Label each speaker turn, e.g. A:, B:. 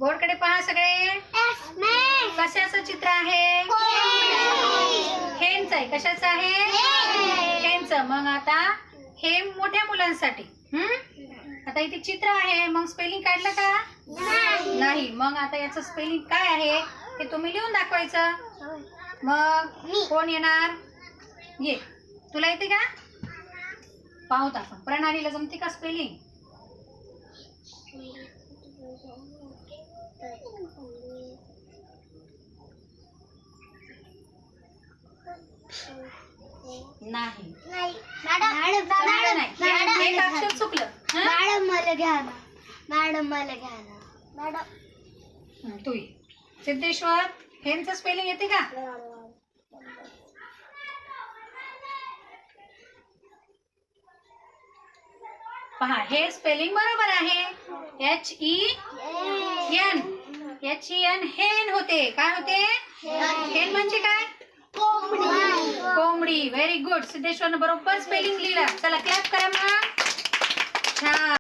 A: बोर्डकडे पहा सगळे. कशाचं चित्र आहे? हेनचं आहे. कशाचं आहे? हेनचं. मग आता हे मोठ्या मुलांसाठी. आता इथे चित्र आहे, मग स्पेलिंग काढलं का? नाही. मग आता याचं स्पेलिंग काय आहे हे तुम्ही लिहून दाखवायचं. मग कोण येणार? ये. तुला येते का? पाहूत आपण. प्रणालीला जमते का स्पेलिंग? नाही. एक अक्षर चुकलं. तू ये. सिद्धेश्वर, हेंचं स्पेलिंग येते का? पहा, हे स्पेलिंग बरोबर आहे. HEN. HEN हेन होते. काय होते? हेन म्हणजे काय? कोंबडी. Very good. सिद्धेश्वरनं बरोबर स्पेलिंग लिहिलं. चला क्लॅप करा मग. छान.